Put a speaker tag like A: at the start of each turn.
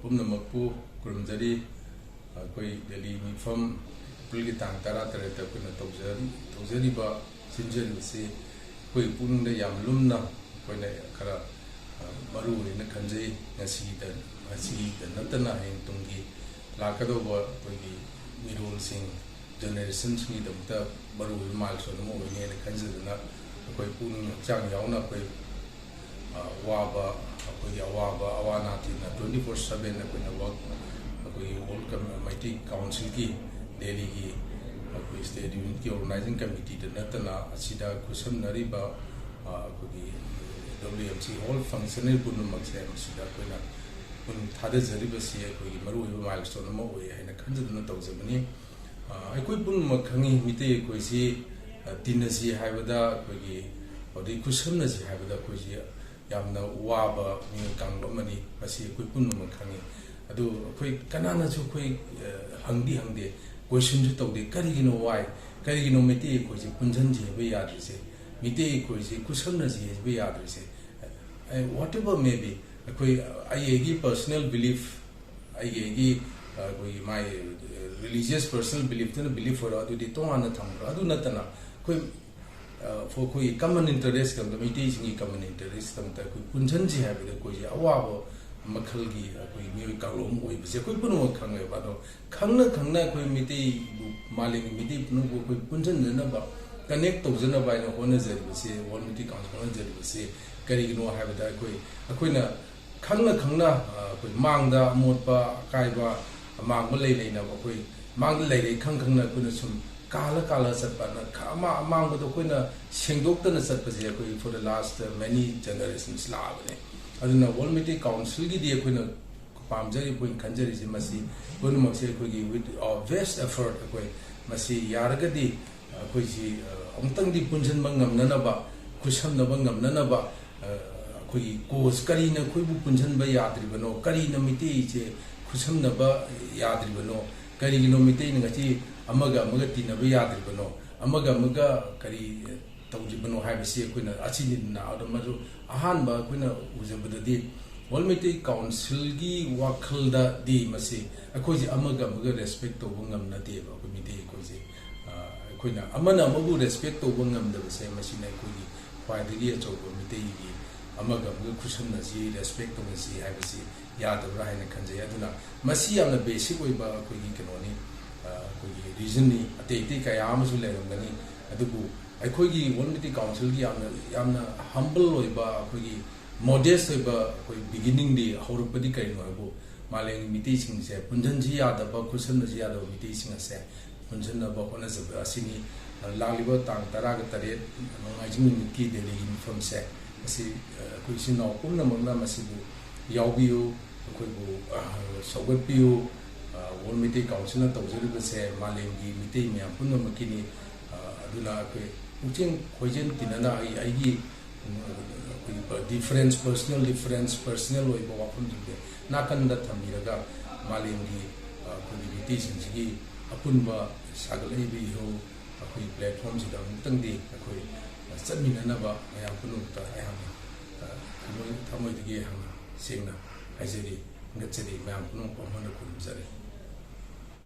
A: पुनमकु कुरुमजरी कोई दिल्ली मिफम पुलगी तांग तारा तरह कुना तौजरी बा सिंजरी से कोई पुंग दे याम लुमना कोई ने खरा मरु ने खंजे ngasi natana hen tungi lakado ba koigi mirul sing generation sing damta baru milestone mo ne khanjana koi pun chang yauna koi waba koi awana ti na 24/7 na koi na work koi welcome Meetei council ki Delhi ki koi state unit ki organizing committee de natana asida kusam nari ba koi WMC all functional pun maksai asida koi na Thada Zaribasi, Maru milestone mo, and a candidate of Zamani. I could put Makangi Meetei Koisi, Dinasi Havada, or the Kusamnasi Havada Kosia, Yamna Waba, Kangomani, Masi, Kupun Makangi. I do a quick Kanana to quick Hangdi, question to the Karigino why, Karigino Meetei Kosi, Punjanji, Bayadrisi, Meetei Kosi, Kusamnasi, Bayadrisi, whatever may be. I personal belief, my religious personal belief, for Adu to Adu Natana, for common interest, the Meetei common interest, Punjanji have the Koya, Awabo, Makalgi, Kalom, we say, Kupuno Kanga, Kanga, Meetei, Maling, Meetei, Punjan, number, connect to Zenabine, honors, say, one Meetei council, say, Karigino have that way. Aquina. Khangna koi mangda motpa kaiba mangba lei na koi mang lei khangna kuna sum kala satpa na khama mangba to koina sengdok na satpa je koi for the last many generations la bane aduna World Meetei Council gi de koina pamjari point khanjari je masi koina makse koi gi with our best effort koi masi yaragadi koi ji amtang di punjan bangam na ba kusam na bangam na ba Kui cause Karina Kubu Punjan by Yadribano, Karina Meetei, Kusam Naba Yadribano, Karino Meetei Nati, Amaga Magatina Yadribano, Amaga Maga Kari Taujibano have a sea Quina, Achin now the Maru, Ahanba Quina was a di World Meetei Council gi Wakalda di Masi, a cozy Amaga Maga respect to Wungam Nativa, Meetei Cozy, Quina, Amana Magu respect to Wungam the same machine I could quite the years of Meetei. Amaga Kushanazi, respect to Masi, Havasi, Yad of Ryan and Kanjayaduna, Masi on the basic way by Kugi Kanoni, reasonly, a take I Amazu Lerangani, Adubu, I Kugi, World Meetei Council, Yamna humble way by Kugi, modest way by beginning the Horupadika in Mabu, Malang Meetei sing, Punjanji Yadaba, Kusanazi Yado, Meetei sing a set, Punjana Bakonas of Asini, Laliba Tang, Taragatare, Majin Ki, the from set. Masi kuisi no kumna mangna masibu yaubiu kuibu sawatpiu World Meetei Council na tawjari base malengi Meetei me punna makini aduna ke uchen khojen tinana ai difference personal way ba wapun jinde nakanda thamiraga malengi community singi apunba sagalai bi ho akoi platform sida mutangdi akoi Saminaba, I am Punuta, I am Tamoy the Gay Hanga, Singna, Azeri, Natsari, Mam Punum, Pomana Kunzari.